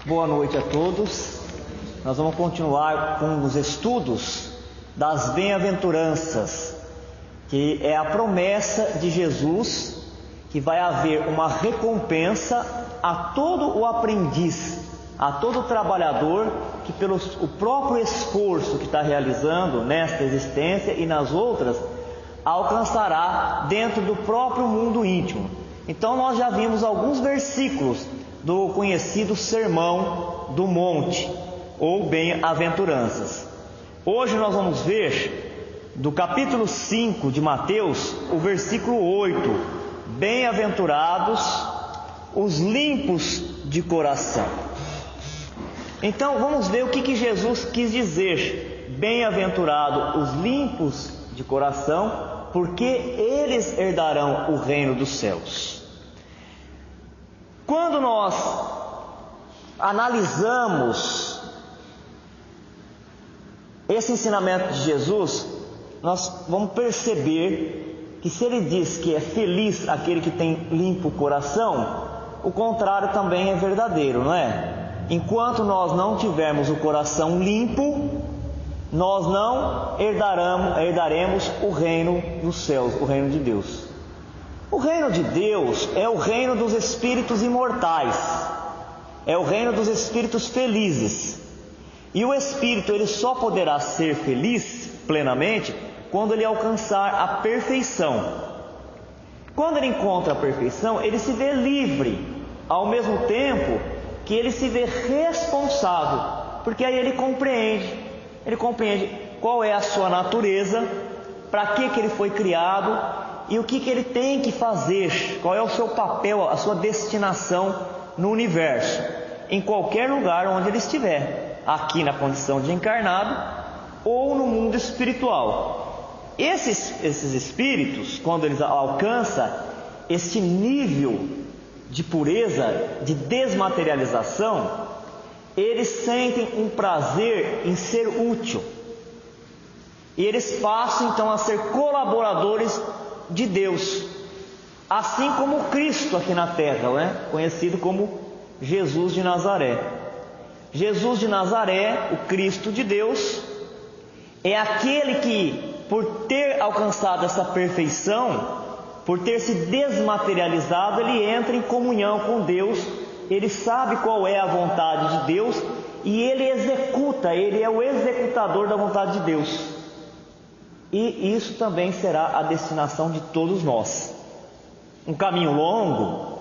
Boa noite a todos. Nós vamos continuar com os estudos das bem-aventuranças, que é a promessa de Jesus que vai haver uma recompensa a todo o aprendiz, a todo o trabalhador que pelo o próprio esforço que está realizando nesta existência e nas outras, alcançará dentro do próprio mundo íntimo. Então nós já vimos alguns versículos do conhecido Sermão do Monte, ou Bem-aventuranças. Hoje nós vamos ver do capítulo 5 de Mateus, o versículo 8: Bem-aventurados os limpos de coração. Então vamos ver o que Jesus quis dizer: bem-aventurado os limpos de coração, porque eles herdarão o reino dos céus. Quando nós analisamos esse ensinamento de Jesus, nós vamos perceber que se ele diz que é feliz aquele que tem limpo o coração, o contrário também é verdadeiro, não é? Enquanto nós não tivermos o coração limpo, nós não herdaremos o reino dos céus, o reino de Deus. O reino de Deus é o reino dos espíritos imortais, é o reino dos espíritos felizes. E o espírito ele só poderá ser feliz plenamente quando ele alcançar a perfeição. Quando ele encontra a perfeição, ele se vê livre, ao mesmo tempo que ele se vê responsável, porque aí ele compreende qual é a sua natureza, para que ele foi criado e o que ele tem que fazer, qual é o seu papel, a sua destinação no universo, em qualquer lugar onde ele estiver, aqui na condição de encarnado ou no mundo espiritual. Esses espíritos, quando eles alcançam esse nível de pureza, de desmaterialização, eles sentem um prazer em ser útil, e eles passam então a ser colaboradores de Deus, assim como Cristo aqui na terra, né? Conhecido como Jesus de Nazaré. Jesus de Nazaré, o Cristo de Deus, é aquele que, por ter alcançado essa perfeição, por ter se desmaterializado, ele entra em comunhão com Deus, ele sabe qual é a vontade de Deus e ele executa, ele é o executador da vontade de Deus. E isso também será a destinação de todos nós. Um caminho longo,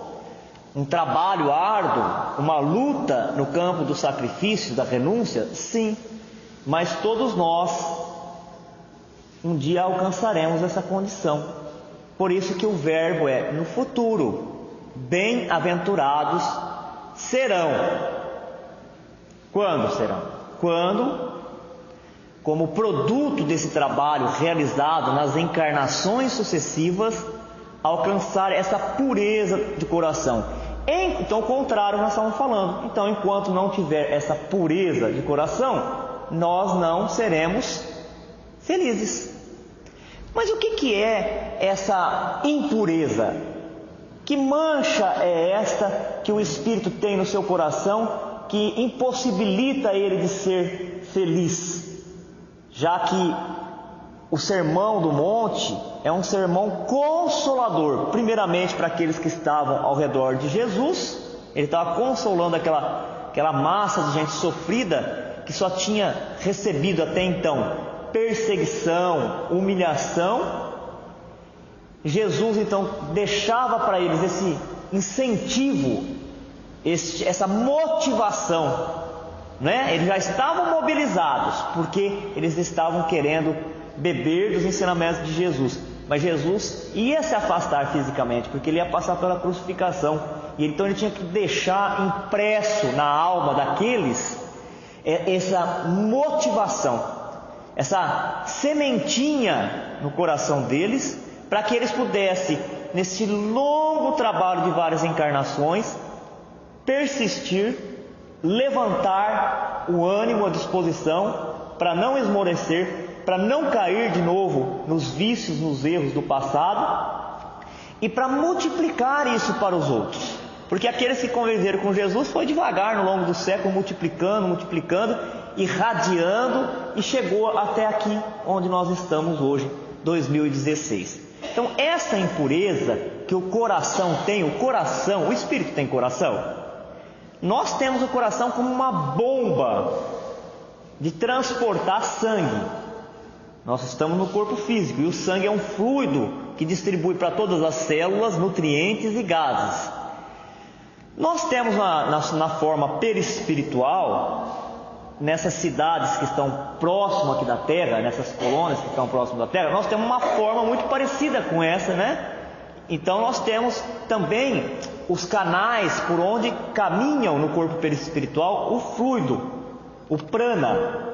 um trabalho árduo, uma luta no campo do sacrifício, da renúncia, sim, mas todos nós um dia alcançaremos essa condição. Por isso que o verbo é no futuro: bem-aventurados serão. Quando serão? Quando, como produto desse trabalho realizado nas encarnações sucessivas, alcançar essa pureza de coração. Então, o contrário nós estamos falando. Então, enquanto não tiver essa pureza de coração, nós não seremos felizes. Mas o que é essa impureza? Que mancha é esta que o espírito tem no seu coração que impossibilita ele de ser feliz? Já que o Sermão do Monte é um sermão consolador, primeiramente para aqueles que estavam ao redor de Jesus. Ele estava consolando aquela massa de gente sofrida que só tinha recebido até então perseguição, humilhação. Jesus então deixava para eles esse incentivo, essa motivação, né? Eles já estavam mobilizados, porque eles estavam querendo beber dos ensinamentos de Jesus. Mas Jesus ia se afastar fisicamente, porque ele ia passar pela crucificação, e então ele tinha que deixar impresso na alma daqueles essa motivação, essa sementinha no coração deles, para que eles pudessem, nesse longo trabalho de várias encarnações, persistir, levantar o ânimo, a disposição, para não esmorecer, para não cair de novo nos vícios, nos erros do passado, e para multiplicar isso para os outros. Porque aqueles que conviveram com Jesus foi devagar no longo do século, multiplicando, irradiando, e chegou até aqui onde nós estamos hoje, 2016. Então essa impureza que o coração tem, o espírito tem coração? Nós temos o coração como uma bomba de transportar sangue. Nós estamos no corpo físico e o sangue é um fluido que distribui para todas as células nutrientes e gases. Nós temos na forma perispiritual, nessas cidades que estão próximas aqui da Terra, nessas colônias que estão próximas da Terra, nós temos uma forma muito parecida com essa, né? Então nós temos também os canais por onde caminham no corpo perispiritual o fluido, o prana.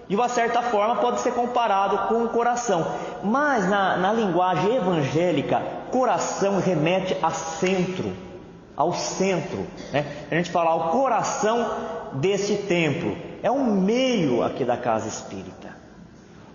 De uma certa forma pode ser comparado com o coração. Mas na linguagem evangélica, coração remete a centro, ao centro, né? A gente fala o coração desse templo, é um meio aqui da casa espírita.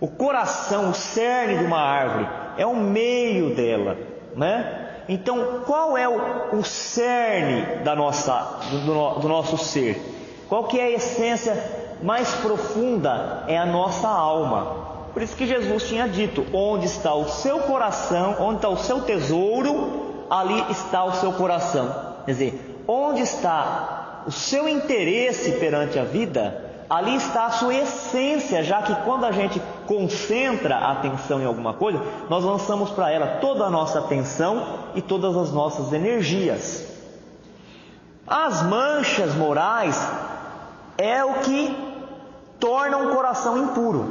O coração, o cerne de uma árvore, é o meio dela, né? Então, qual é o cerne do nosso ser? Qual que é a essência mais profunda? É a nossa alma. Por isso que Jesus tinha dito: onde está o seu coração, onde está o seu tesouro, ali está o seu coração. Quer dizer, onde está o seu interesse perante a vida, ali está a sua essência, já que quando a gente concentra a atenção em alguma coisa, nós lançamos para ela toda a nossa atenção e todas as nossas energias. As manchas morais é o que torna um coração impuro,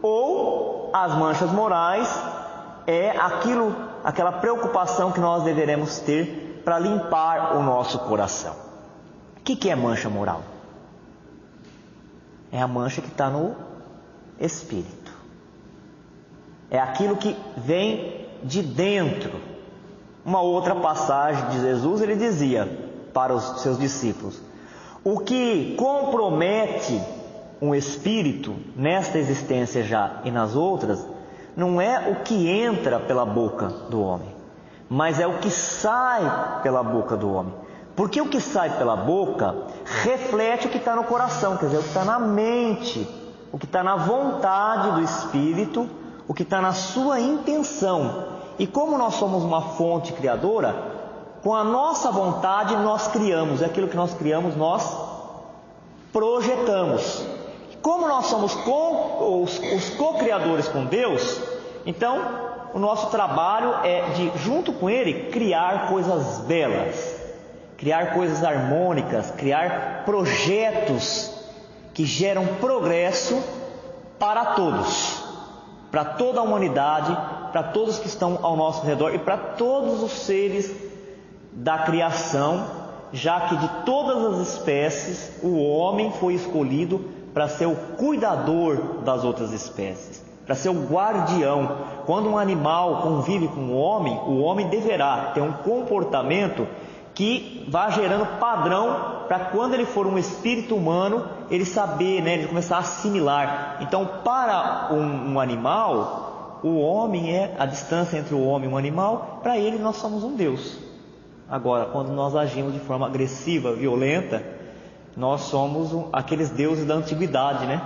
ou as manchas morais é aquela preocupação que nós deveremos ter para limpar o nosso coração. O que é mancha moral? É a mancha que está no espírito. É aquilo que vem de dentro. Uma outra passagem de Jesus, ele dizia para os seus discípulos: o que compromete um espírito nesta existência já e nas outras, não é o que entra pela boca do homem, mas é o que sai pela boca do homem. Porque o que sai pela boca reflete o que está no coração, quer dizer, o que está na mente, o que está na vontade do espírito, o que está na sua intenção. E como nós somos uma fonte criadora, com a nossa vontade nós criamos, e aquilo que nós criamos nós projetamos. Como nós somos os co-criadores com Deus, então o nosso trabalho é de, junto com Ele, criar coisas belas, criar coisas harmônicas, criar projetos que geram progresso para todos, para toda a humanidade, para todos que estão ao nosso redor e para todos os seres da criação, já que de todas as espécies o homem foi escolhido para ser o cuidador das outras espécies, para ser o guardião. Quando um animal convive com o homem deverá ter um comportamento que vá gerando padrão para quando ele for um espírito humano, ele saber, né, ele começar a assimilar. Então, para um animal, o homem é a distância entre o homem e o animal, para ele nós somos um Deus. Agora, quando nós agimos de forma agressiva, violenta, nós somos aqueles deuses da antiguidade, né?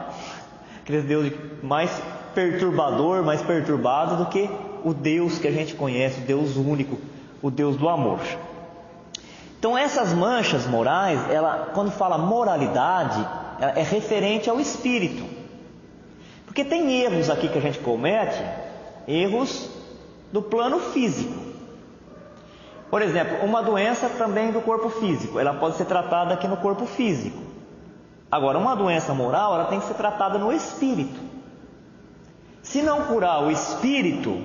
Aqueles deuses mais perturbador, mais perturbado do que o Deus que a gente conhece, o Deus único, o Deus do amor. Então essas manchas morais, quando fala moralidade, é referente ao espírito. Porque tem erros aqui que a gente comete, erros do plano físico. Por exemplo, uma doença também do corpo físico, ela pode ser tratada aqui no corpo físico. Agora, uma doença moral, ela tem que ser tratada no espírito. Se não curar o espírito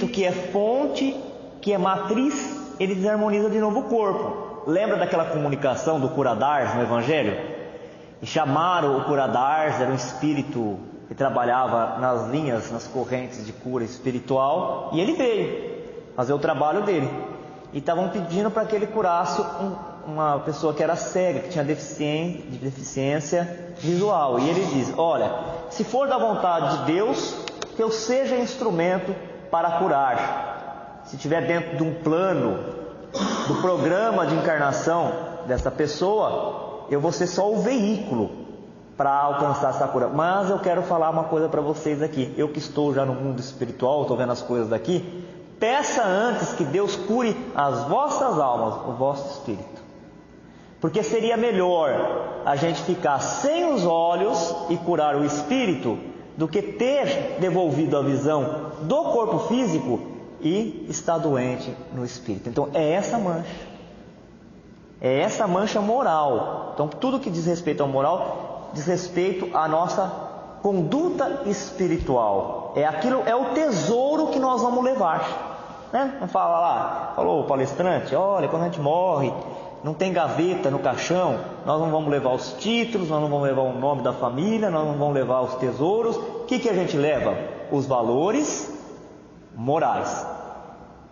que é fonte, que é matriz, ele desarmoniza de novo o corpo. Lembra daquela comunicação do Curadars no Evangelho? E chamaram o Curadars, era um espírito que trabalhava nas linhas, nas correntes de cura espiritual, e ele veio fazer o trabalho dele. E estavam pedindo para que ele curasse uma pessoa que era cega, que tinha deficiência visual. E ele diz: olha, se for da vontade de Deus, que eu seja instrumento para curar. Se estiver dentro de um plano do programa de encarnação dessa pessoa, eu vou ser só o veículo para alcançar essa cura. Mas eu quero falar uma coisa para vocês aqui. Eu que estou já no mundo espiritual, estou vendo as coisas daqui. Peça antes que Deus cure as vossas almas, o vosso espírito. Porque seria melhor a gente ficar sem os olhos e curar o espírito do que ter devolvido a visão do corpo físico e estar doente no espírito. Então é essa mancha. É essa mancha moral. Então tudo que diz respeito ao moral diz respeito à nossa conduta espiritual. É o tesouro que nós vamos levar, né? Não fala lá, falou o palestrante, olha, quando a gente morre, não tem gaveta no caixão, nós não vamos levar os títulos, nós não vamos levar o nome da família, nós não vamos levar os tesouros. O que a gente leva? Os valores morais.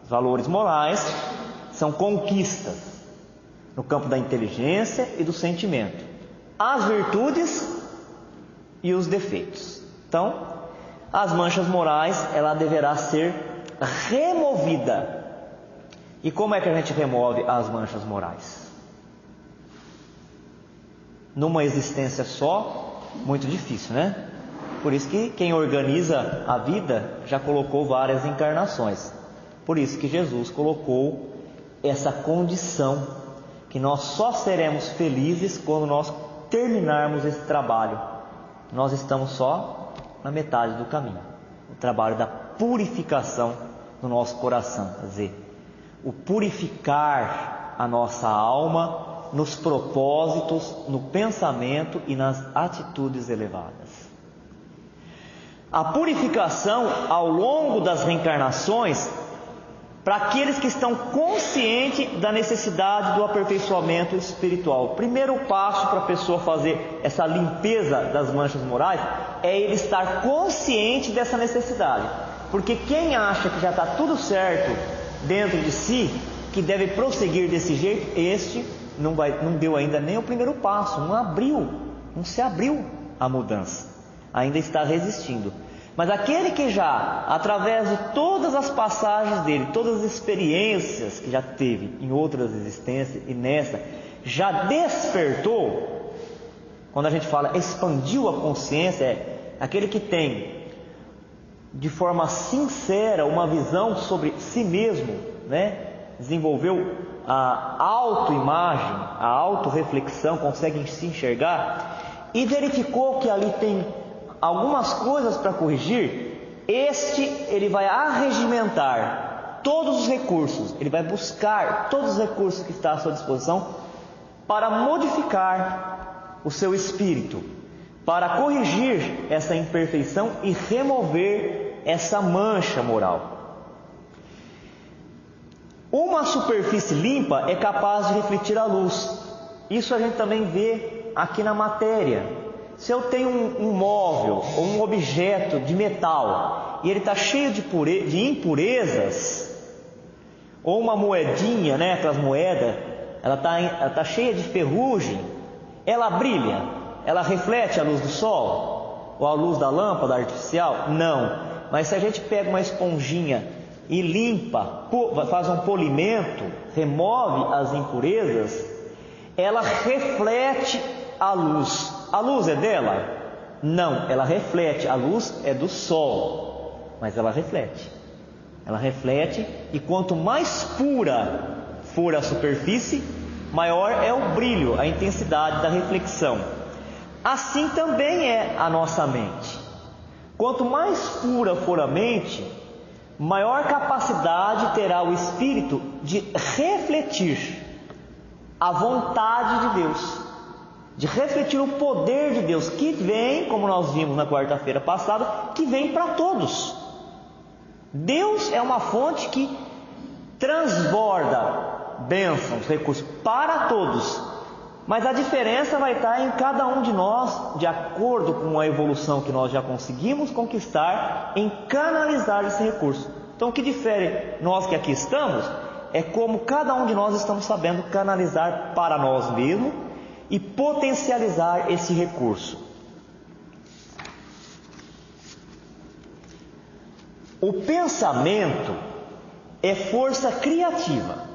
Os valores morais são conquistas no campo da inteligência e do sentimento. As virtudes e os defeitos. Então, as manchas morais, ela deverá ser removida. E como é que a gente remove as manchas morais? Numa existência só, muito difícil, né? Por isso que quem organiza a vida já colocou várias encarnações. Por isso que Jesus colocou essa condição, que nós só seremos felizes quando nós terminarmos esse trabalho. Nós estamos só na metade do caminho. O trabalho da purificação do nosso coração, quer dizer, o purificar a nossa alma nos propósitos, no pensamento e nas atitudes elevadas. A purificação ao longo das reencarnações, para aqueles que estão conscientes da necessidade do aperfeiçoamento espiritual. O primeiro passo para a pessoa fazer essa limpeza das manchas morais é ele estar consciente dessa necessidade. Porque quem acha que já está tudo certo dentro de si, que deve prosseguir desse jeito, este não deu ainda nem o primeiro passo, não se abriu a mudança, ainda está resistindo. Mas aquele que já, através de todas as passagens dele, todas as experiências que já teve em outras existências e nessa, já despertou, quando a gente fala expandiu a consciência, é aquele que tem de forma sincera uma visão sobre si mesmo, né? Desenvolveu a autoimagem, a autorreflexão, consegue se enxergar e verificou que ali tem algumas coisas para corrigir. Ele vai arregimentar todos os recursos, ele vai buscar todos os recursos que estão à sua disposição para modificar o seu espírito, para corrigir essa imperfeição e remover essa mancha moral. Uma superfície limpa é capaz de refletir a luz. Isso a gente também vê aqui na matéria. Se eu tenho um móvel ou um objeto de metal e ele está cheio de impurezas, ou uma moedinha, né, aquelas moedas, ela tá cheia de ferrugem, ela brilha, ela reflete a luz do sol ou a luz da lâmpada artificial? Não. Mas se a gente pega uma esponjinha e limpa, faz um polimento, remove as impurezas, ela reflete a luz. A luz é dela? Não, ela reflete. A luz é do sol, mas ela reflete. Ela reflete, e quanto mais pura for a superfície, maior é o brilho, a intensidade da reflexão. Assim também é a nossa mente. Quanto mais pura for a mente, maior capacidade terá o espírito de refletir a vontade de Deus, de refletir o poder de Deus, que vem, como nós vimos na quarta-feira passada, que vem para todos. Deus é uma fonte que transborda bênçãos, recursos para todos, mas a diferença vai estar em cada um de nós, de acordo com a evolução que nós já conseguimos conquistar, em canalizar esse recurso. Então o que difere nós que aqui estamos é como cada um de nós estamos sabendo canalizar para nós mesmos e potencializar esse recurso. O pensamento é força criativa.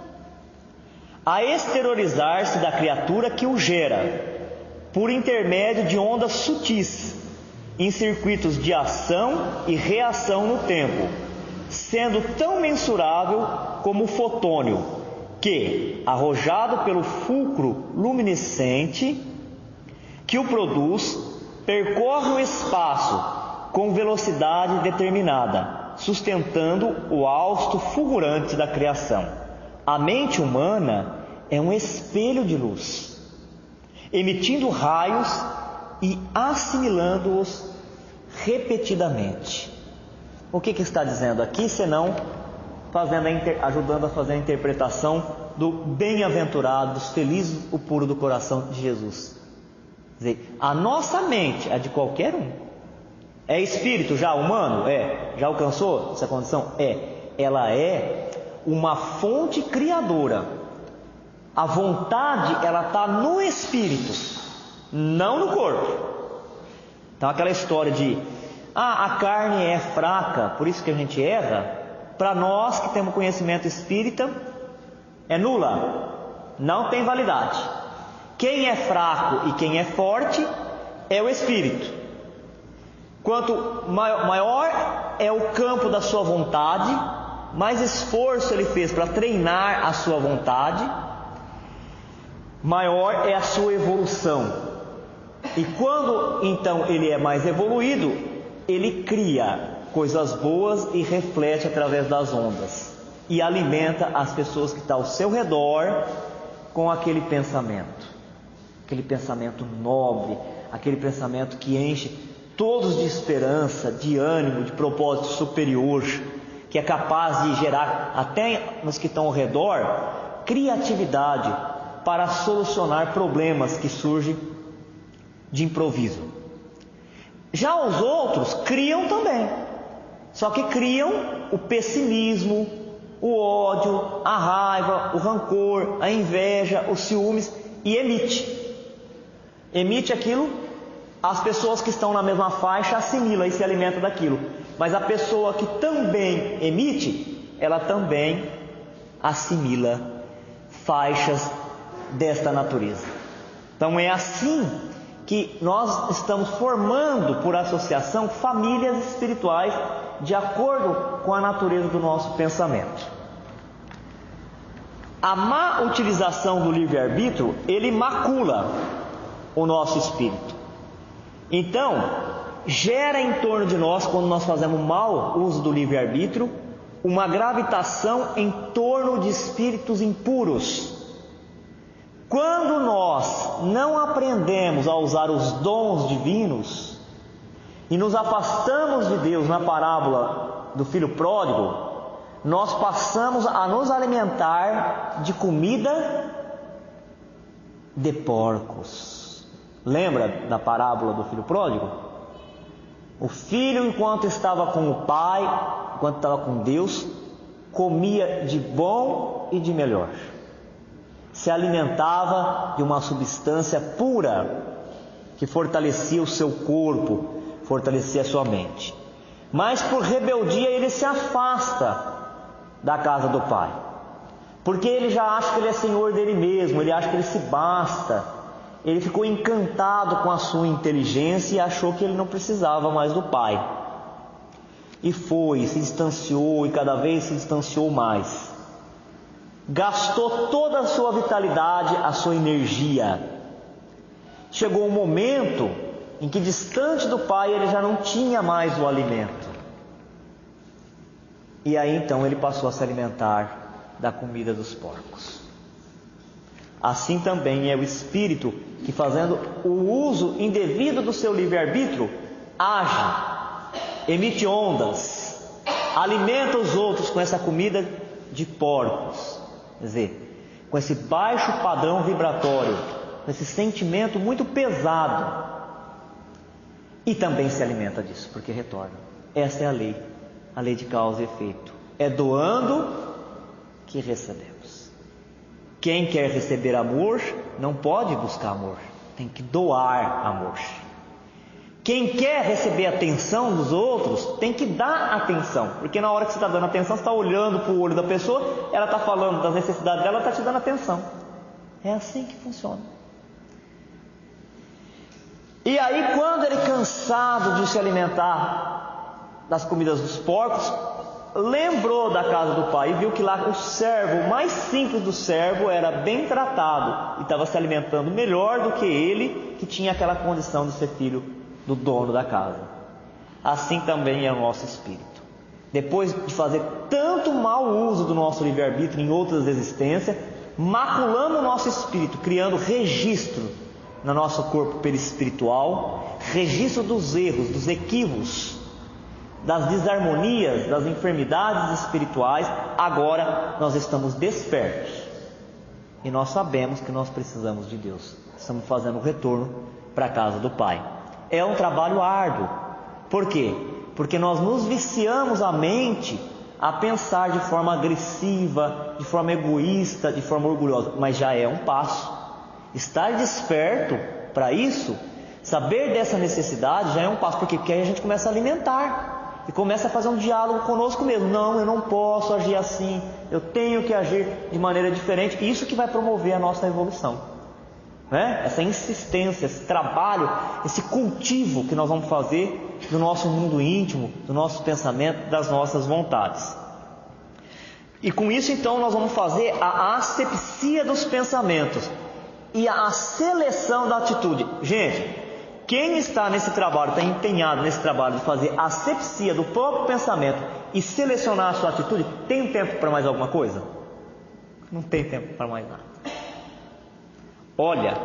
a exteriorizar-se da criatura que o gera, por intermédio de ondas sutis, em circuitos de ação e reação no tempo, sendo tão mensurável como o fotônio, que, arrojado pelo fulcro luminescente que o produz, percorre o espaço com velocidade determinada, sustentando o hausto fulgurante da criação. A mente humana é um espelho de luz, emitindo raios e assimilando-os repetidamente. O que está dizendo aqui, senão ajudando a fazer a interpretação do bem-aventurados, felizes o puro do coração de Jesus. Quer dizer, a nossa mente, a de qualquer um, é espírito já humano? É. Já alcançou essa condição? É. Ela é uma fonte criadora. A vontade, ela está no espírito, não no corpo. Então aquela história de a carne é fraca, por isso que a gente erra, para nós que temos conhecimento espírita, é nula, não tem validade. Quem é fraco e quem é forte é o espírito. Quanto maior é o campo da sua vontade, mais esforço ele fez para treinar a sua vontade, maior é a sua evolução. E quando então ele é mais evoluído, ele cria coisas boas e reflete através das ondas e alimenta as pessoas que estão ao seu redor com aquele pensamento nobre, aquele pensamento que enche todos de esperança, de ânimo, de propósito superior, que é capaz de gerar até nos que estão ao redor criatividade para solucionar problemas que surgem de improviso. Já os outros criam também, só que criam o pessimismo, o ódio, a raiva, o rancor, a inveja, os ciúmes, e emite aquilo. As pessoas que estão na mesma faixa assimilam e se alimentam daquilo, mas a pessoa que também emite, ela também assimila faixas desta natureza. Então é assim que nós estamos formando por associação famílias espirituais de acordo com a natureza do nosso pensamento. A má utilização do livre-arbítrio, ele macula o nosso espírito. Então, gera em torno de nós, quando nós fazemos mau uso do livre-arbítrio, uma gravitação em torno de espíritos impuros. Quando nós não aprendemos a usar os dons divinos e nos afastamos de Deus na parábola do filho pródigo, nós passamos a nos alimentar de comida de porcos. Lembra da parábola do filho pródigo? O filho, enquanto estava com o pai, enquanto estava com Deus, comia de bom e de melhor. Se alimentava de uma substância pura que fortalecia o seu corpo, fortalecia a sua mente. Mas por rebeldia ele se afasta da casa do pai, porque ele já acha que ele é senhor dele mesmo, ele acha que ele se basta. Ele ficou encantado com a sua inteligência e achou que ele não precisava mais do pai. E se distanciou e cada vez se distanciou mais. Gastou toda a sua vitalidade, a sua energia. Chegou um momento em que, distante do pai, ele já não tinha mais o alimento. E aí então ele passou a se alimentar da comida dos porcos. Assim também é o espírito que, fazendo o uso indevido do seu livre-arbítrio, age, emite ondas, alimenta os outros com essa comida de porcos. Quer dizer, com esse baixo padrão vibratório, com esse sentimento muito pesado, e também se alimenta disso, porque retorna. Essa é a lei de causa e efeito. É doando que recebemos. Quem quer receber amor não pode buscar amor, tem que doar amor. Quem quer receber atenção dos outros tem que dar atenção, porque na hora que você está dando atenção, você está olhando para o olho da pessoa, ela está falando das necessidades dela, ela está te dando atenção. É assim que funciona. E aí, quando ele, cansado de se alimentar das comidas dos porcos, lembrou da casa do pai e viu que lá o servo, o mais simples do servo, era bem tratado e estava se alimentando melhor do que ele, que tinha aquela condição de ser filho do dono da casa. Assim também é o nosso espírito. Depois de fazer tanto mau uso do nosso livre-arbítrio em outras existências, maculamos o nosso espírito, criando registro no nosso corpo perispiritual, registro dos erros, dos equívocos, das desarmonias, das enfermidades espirituais. Agora nós estamos despertos e nós sabemos que nós precisamos de Deus. Estamos fazendo o retorno para a casa do Pai. É um trabalho árduo. Por quê? Porque nós nos viciamos a mente a pensar de forma agressiva, de forma egoísta, de forma orgulhosa, mas já é um passo. Estar desperto para isso, saber dessa necessidade já é um passo, porque aí a gente começa a alimentar e começa a fazer um diálogo conosco mesmo. Não, eu não posso agir assim, eu tenho que agir de maneira diferente. Isso que vai promover a nossa evolução, né? Essa insistência, esse trabalho, esse cultivo que nós vamos fazer do nosso mundo íntimo, do nosso pensamento, das nossas vontades. E com isso então nós vamos fazer a asepsia dos pensamentos e a seleção da atitude. Gente, quem está nesse trabalho, está empenhado nesse trabalho de fazer a asepsia do próprio pensamento e selecionar a sua atitude, tem tempo para mais alguma coisa? Não tem tempo para mais nada. Olha,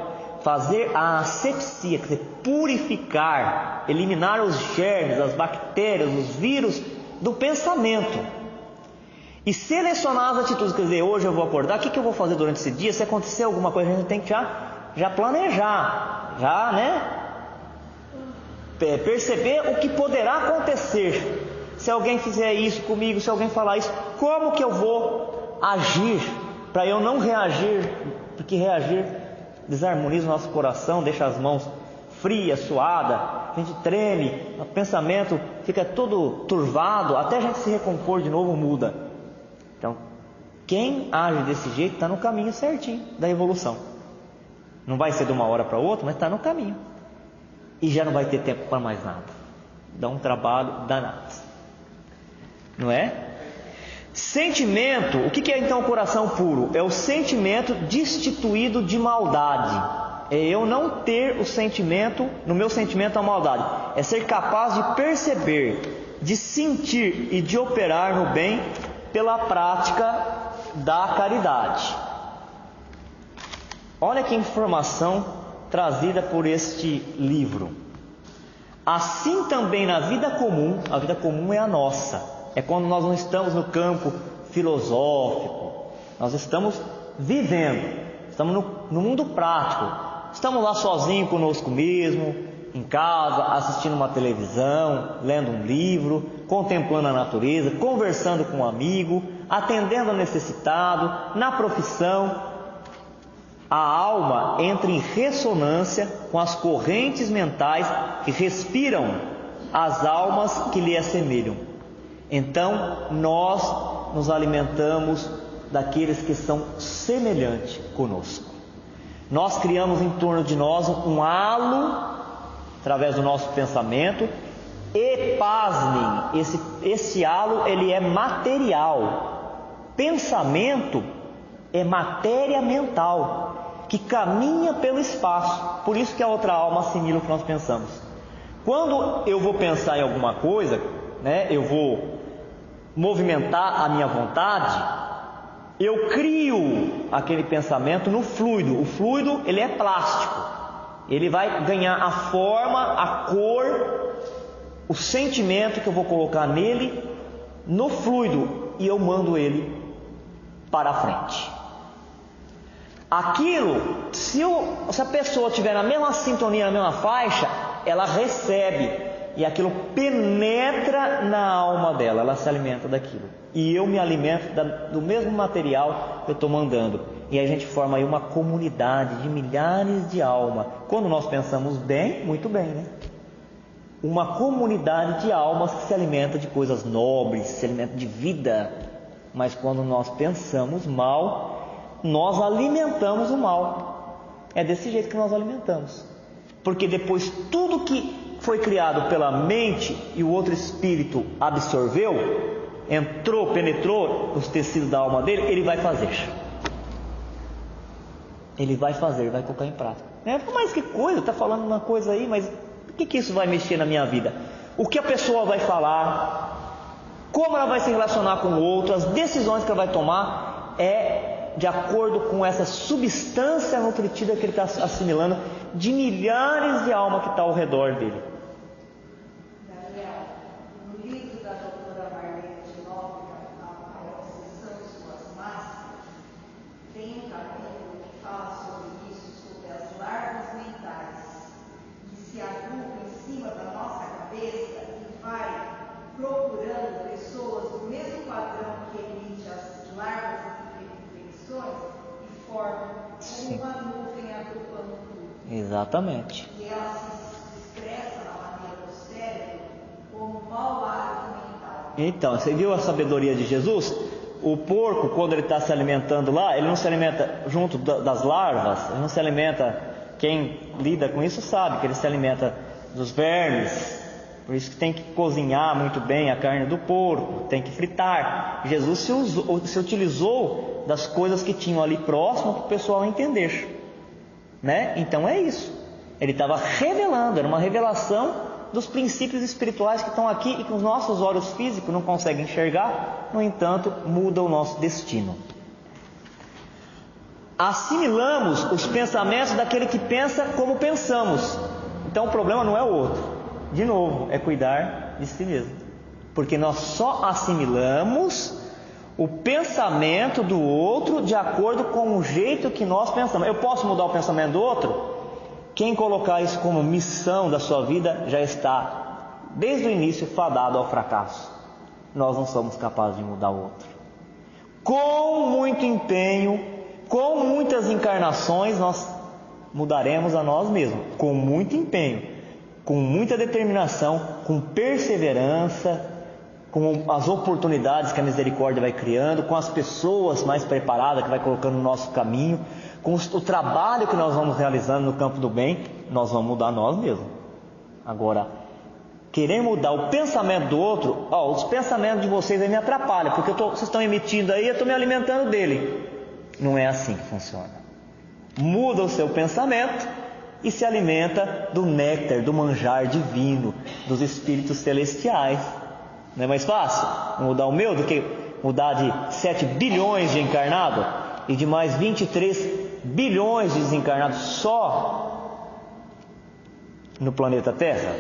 fazer a asepsia, quer dizer, purificar, eliminar os germes, as bactérias, os vírus do pensamento e selecionar as atitudes. Quer dizer, hoje eu vou acordar, o que eu vou fazer durante esse dia? Se acontecer alguma coisa, a gente tem que já planejar, já, né? Perceber o que poderá acontecer. Se alguém fizer isso comigo, se alguém falar isso, como que eu vou agir para eu não reagir? Porque reagir desarmoniza o nosso coração, deixa as mãos frias, suadas, a gente treme, o pensamento fica todo turvado, até a gente se recompor de novo muda. Então, quem age desse jeito está no caminho certinho da evolução. Não vai ser de uma hora para outra, mas está no caminho. E já não vai ter tempo para mais nada. Dá um trabalho danado, não é? Sentimento, o que é então o coração puro? É o sentimento destituído de maldade. É eu não ter o sentimento, no meu sentimento a maldade. É ser capaz de perceber, de sentir e de operar no bem pela prática da caridade. Olha que informação trazida por este livro. Assim também na vida comum, a vida comum é a nossa, é quando nós não estamos no campo filosófico, nós estamos vivendo, estamos no mundo prático, estamos lá sozinhos conosco mesmo, em casa, assistindo uma televisão, lendo um livro, contemplando a natureza, conversando com um amigo, atendendo ao necessitado, na profissão. A alma entra em ressonância com as correntes mentais que respiram as almas que lhe assemelham. Então, nós nos alimentamos daqueles que são semelhantes conosco. Nós criamos em torno de nós um halo através do nosso pensamento e, pasmem, esse halo ele é material. Pensamento é matéria mental que caminha pelo espaço. Por isso que a outra alma assimila o que nós pensamos. Quando eu vou pensar em alguma coisa, né, eu vou movimentar a minha vontade, eu crio aquele pensamento no fluido. O fluido ele é plástico. Ele vai ganhar a forma, a cor, o sentimento que eu vou colocar nele no fluido e eu mando ele para a frente. Aquilo, se a pessoa estiver na mesma sintonia, na mesma faixa, ela recebe e aquilo penetra na alma dela, ela se alimenta daquilo. E eu me alimento do mesmo material que eu estou mandando. E a gente forma aí uma comunidade de milhares de almas. Quando nós pensamos bem, muito bem, né? Uma comunidade de almas que se alimenta de coisas nobres, se alimenta de vida. Mas quando nós pensamos mal, nós alimentamos o mal. É desse jeito que nós alimentamos. Porque depois tudo que foi criado pela mente e o outro espírito absorveu, entrou, penetrou os tecidos da alma dele, ele vai fazer. Ele vai fazer, vai colocar em prática. Mas que coisa, está falando uma coisa aí, mas o que isso vai mexer na minha vida? O que a pessoa vai falar, como ela vai se relacionar com o outro, as decisões que ela vai tomar, é de acordo com essa substância nutritiva que ele está assimilando de milhares de almas que estão ao redor dele. Daniel, no livro da doutora Marlene de Nóbrega, A Obsessão de Suas Máscaras, tem um capítulo que fala sobre isso, sobre as larvas mentais que se agrupam em cima da nossa cabeça e vai procurando pessoas do mesmo padrão que emite as larvas de infecções e forma uma nuvem agrupando tudo. Exatamente. E ela se expressa na maneira do cérebro como mau hábito mental. Então, você viu a sabedoria de Jesus? O porco, quando ele está se alimentando lá, ele não se alimenta junto das larvas, ele não se alimenta, quem lida com isso sabe que ele se alimenta dos vermes. Por isso que tem que cozinhar muito bem a carne do porco, tem que fritar. Jesus se utilizou das coisas que tinham ali próximo para o pessoal entender, né? Então é isso. Ele estava revelando, era uma revelação dos princípios espirituais que estão aqui e que os nossos olhos físicos não conseguem enxergar, no entanto, muda o nosso destino. Assimilamos os pensamentos daquele que pensa como pensamos. Então o problema não é o outro. De novo, é cuidar de si mesmo. Porque nós só assimilamos o pensamento do outro de acordo com o jeito que nós pensamos. Eu posso mudar o pensamento do outro? Quem colocar isso como missão da sua vida já está, desde o início, fadado ao fracasso. Nós não somos capazes de mudar o outro. Com muito empenho, com muitas encarnações, nós mudaremos a nós mesmos. Com muito empenho, com muita determinação, com perseverança, com as oportunidades que a misericórdia vai criando, com as pessoas mais preparadas que vai colocando no nosso caminho, com o trabalho que nós vamos realizando no campo do bem, nós vamos mudar nós mesmos. Agora, querer mudar o pensamento do outro, os pensamentos de vocês aí me atrapalham, porque vocês estão emitindo aí, eu estou me alimentando dele. Não é assim que funciona. Muda o seu pensamento e se alimenta do néctar, do manjar divino, dos espíritos celestiais. Não é mais fácil mudar o meu do que mudar de 7 bilhões de encarnados e de mais 23 bilhões de desencarnados só no planeta Terra?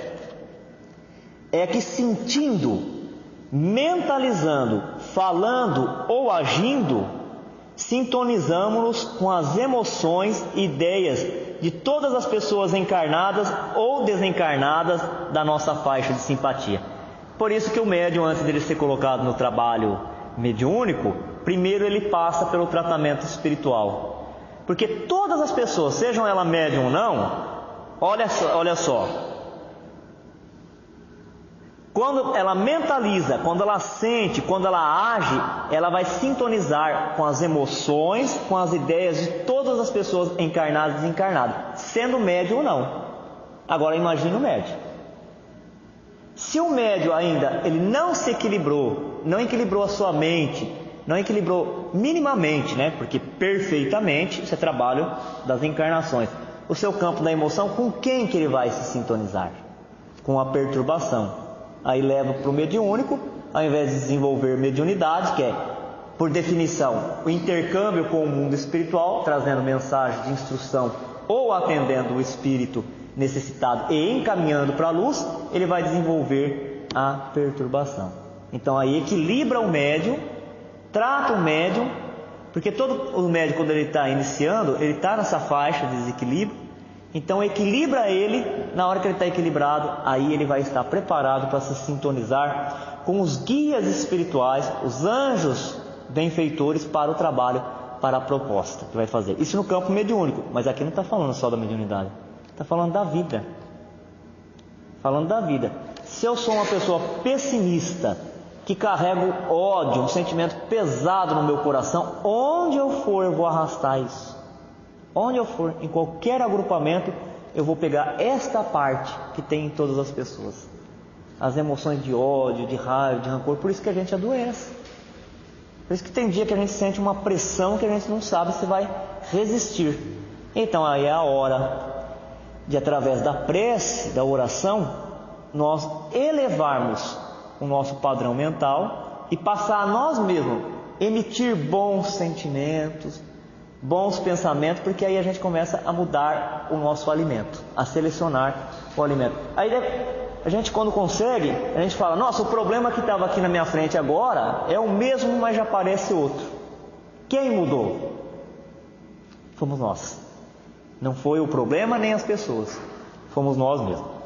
É que sentindo, mentalizando, falando ou agindo, sintonizamos-nos com as emoções e ideias de todas as pessoas encarnadas ou desencarnadas da nossa faixa de simpatia. Por isso que o médium, antes dele ser colocado no trabalho mediúnico, primeiro ele passa pelo tratamento espiritual. Porque todas as pessoas, sejam elas médium ou não, olha só, quando ela mentaliza, quando ela sente, quando ela age, ela vai sintonizar com as emoções, com as ideias de todas as pessoas encarnadas e desencarnadas, sendo médium ou não. Agora imagine o médium. Se o médium ainda ele não se equilibrou, não equilibrou a sua mente, não equilibrou minimamente, né? Porque perfeitamente isso é trabalho das encarnações. O seu campo da emoção, com quem que ele vai se sintonizar? Com a perturbação. Aí leva para o mediúnico, ao invés de desenvolver mediunidade, que é, por definição, o intercâmbio com o mundo espiritual, trazendo mensagem de instrução ou atendendo o espírito necessitado e encaminhando para a luz, ele vai desenvolver a perturbação. Então aí equilibra o médium, trata o médium, porque todo o médium, quando ele está iniciando, ele está nessa faixa de desequilíbrio. Então equilibra ele, na hora que ele está equilibrado, aí ele vai estar preparado para se sintonizar com os guias espirituais, os anjos benfeitores para o trabalho, para a proposta que vai fazer. Isso no campo mediúnico, mas aqui não está falando só da mediunidade, está falando da vida. Falando da vida. Se eu sou uma pessoa pessimista, que carrego ódio, um sentimento pesado no meu coração, onde eu for eu vou arrastar isso. Onde eu for, em qualquer agrupamento, eu vou pegar esta parte que tem em todas as pessoas. As emoções de ódio, de raiva, de rancor, por isso que a gente adoece. Por isso que tem dia que a gente sente uma pressão que a gente não sabe se vai resistir. Então aí é a hora de, através da prece, da oração, nós elevarmos o nosso padrão mental e passar a nós mesmos emitir bons sentimentos, bons pensamentos, porque aí a gente começa a mudar o nosso alimento, a selecionar o alimento. Aí a gente, quando consegue, a gente fala: nossa, o problema que estava aqui na minha frente agora é o mesmo, mas já aparece outro. Quem mudou? Fomos nós. Não foi o problema nem as pessoas, fomos nós mesmos.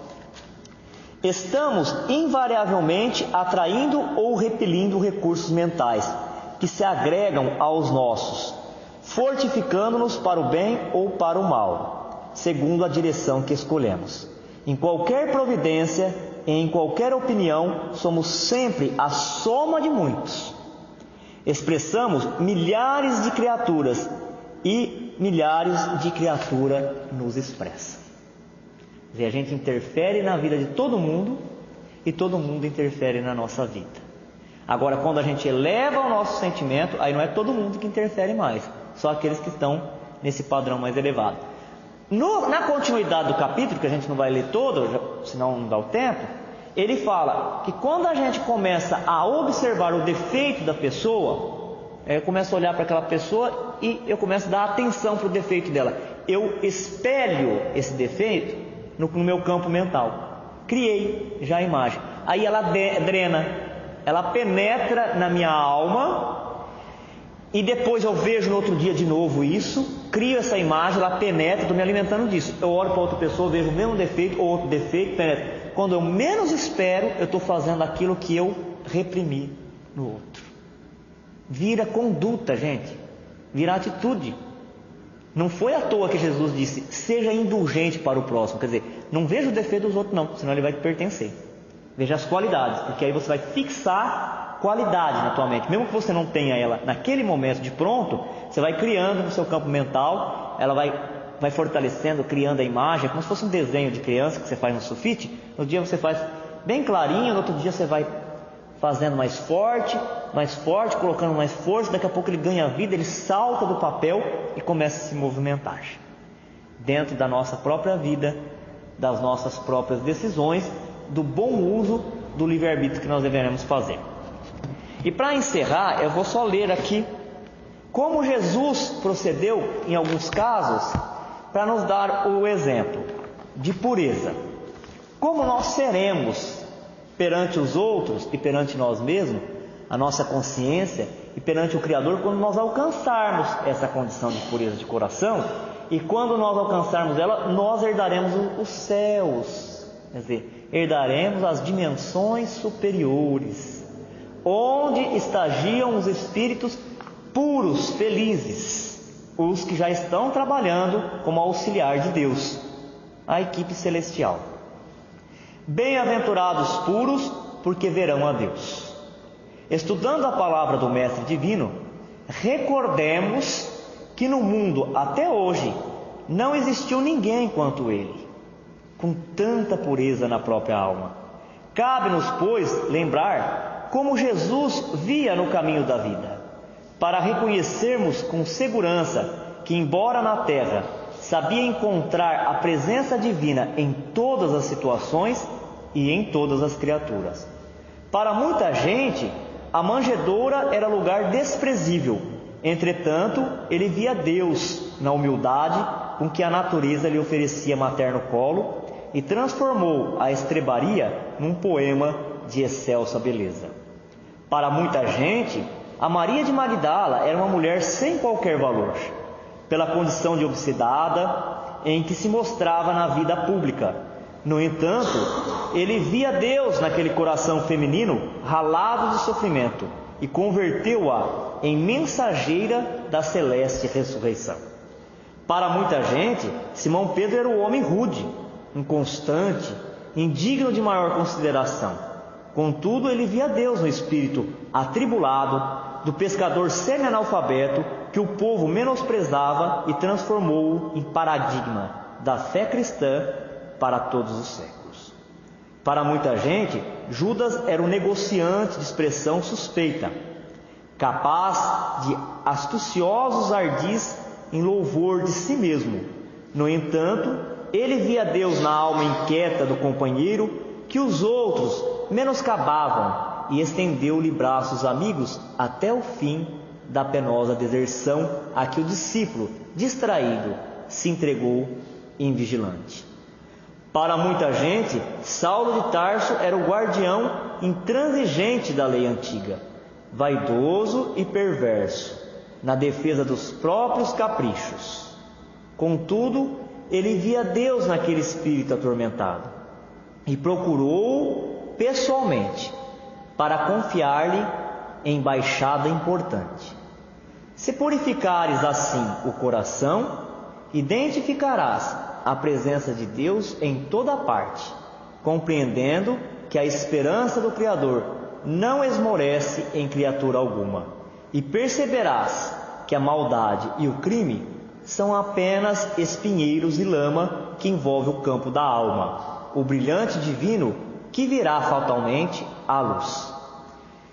Estamos invariavelmente atraindo ou repelindo recursos mentais que se agregam aos nossos, fortificando-nos para o bem ou para o mal, segundo a direção que escolhemos. Em qualquer providência e em qualquer opinião, somos sempre a soma de muitos. Expressamos milhares de criaturas e milhares de criaturas nos expressam. A gente interfere na vida de todo mundo e todo mundo interfere na nossa vida. Agora, quando a gente eleva o nosso sentimento, aí não é todo mundo que interfere mais, só aqueles que estão nesse padrão mais elevado. Na continuidade do capítulo, que a gente não vai ler todo, senão não dá o tempo, ele fala que quando a gente começa a observar o defeito da pessoa, eu começo a olhar para aquela pessoa e eu começo a dar atenção para o defeito dela. Eu espelho esse defeito no meu campo mental. Criei já a imagem. Aí ela drena, ela penetra na minha alma, e depois eu vejo no outro dia de novo isso, crio essa imagem, ela penetra, estou me alimentando disso. Eu olho para outra pessoa, vejo o mesmo defeito, ou outro defeito, penetra. Quando eu menos espero, eu estou fazendo aquilo que eu reprimi no outro. Vira conduta, gente. Vira atitude. Não foi à toa que Jesus disse: seja indulgente para o próximo. Quer dizer, não veja o defeito dos outros não, senão ele vai te pertencer. Veja as qualidades, porque aí você vai fixar qualidade na tua mente. Mesmo que você não tenha ela naquele momento de pronto, você vai criando no seu campo mental, ela vai fortalecendo, criando a imagem, como se fosse um desenho de criança que você faz no sulfite. No dia você faz bem clarinho, no outro dia você vai fazendo mais forte, colocando mais força. Daqui a pouco ele ganha vida, ele salta do papel e começa a se movimentar dentro da nossa própria vida, das nossas próprias decisões, do bom uso do livre-arbítrio que nós deveremos fazer. E para encerrar, eu vou só ler aqui como Jesus procedeu em alguns casos, para nos dar o exemplo de pureza. Como nós seremos perante os outros e perante nós mesmos, a nossa consciência e perante o Criador, quando nós alcançarmos essa condição de pureza de coração. E quando nós alcançarmos ela, nós herdaremos os céus, quer dizer, herdaremos as dimensões superiores, onde estagiam os espíritos puros, felizes, os que já estão trabalhando como auxiliar de Deus, a equipe celestial. Bem-aventurados puros, porque verão a Deus. Estudando a palavra do Mestre Divino, recordemos que no mundo até hoje não existiu ninguém quanto ele, com tanta pureza na própria alma. Cabe-nos, pois, lembrar como Jesus via no caminho da vida, para reconhecermos com segurança que, embora na terra sabia encontrar a presença divina em todas as situações e em todas as criaturas. Para muita gente, a manjedoura era lugar desprezível. Entretanto, ele via Deus na humildade com que a natureza lhe oferecia materno colo e transformou a estrebaria num poema de excelsa beleza. Para muita gente, a Maria de Magdala era uma mulher sem qualquer valor, pela condição de obsedada em que se mostrava na vida pública. No entanto, ele via Deus naquele coração feminino ralado de sofrimento e converteu-a em mensageira da celeste ressurreição. Para muita gente, Simão Pedro era o homem rude, inconstante, indigno de maior consideração. Contudo, ele via Deus no espírito atribulado do pescador semi-analfabeto que o povo menosprezava e transformou-o em paradigma da fé cristã para todos os séculos. Para muita gente, Judas era um negociante de expressão suspeita, capaz de astuciosos ardis em louvor de si mesmo. No entanto, ele via Deus na alma inquieta do companheiro que os outros menoscabavam e estendeu-lhe braços amigos até o fim da penosa deserção a que o discípulo, distraído, se entregou invigilante. Para muita gente, Saulo de Tarso era o guardião intransigente da lei antiga, vaidoso e perverso, na defesa dos próprios caprichos. Contudo, ele via Deus naquele espírito atormentado e procurou pessoalmente para confiar-lhe embaixada importante. Se purificares assim o coração, identificarás a presença de Deus em toda parte, compreendendo que a esperança do Criador não esmorece em criatura alguma, e perceberás que a maldade e o crime são apenas espinheiros e lama que envolve o campo da alma, o brilhante divino que virá fatalmente à luz.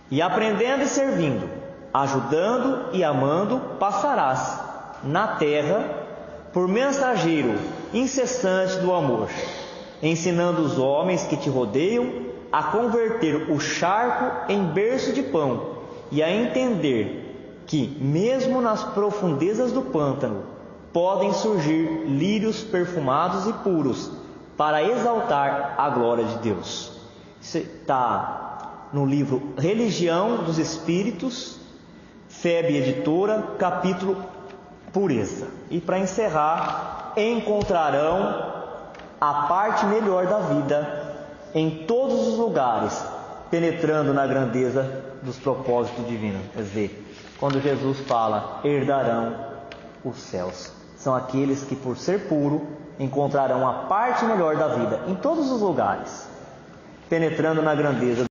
E aprendendo e servindo, ajudando e amando, passarás na terra por mensageiro incessante do amor, ensinando os homens que te rodeiam a converter o charco em berço de pão e a entender que, mesmo nas profundezas do pântano, podem surgir lírios perfumados e puros para exaltar a glória de Deus. Isso está no livro Religião dos Espíritos, FEB Editora, capítulo Pureza. E para encerrar, encontrarão a parte melhor da vida em todos os lugares, penetrando na grandeza dos propósitos divinos. Quer dizer, quando Jesus fala, herdarão os céus. São aqueles que, por ser puro, encontrarão a parte melhor da vida em todos os lugares, penetrando na grandeza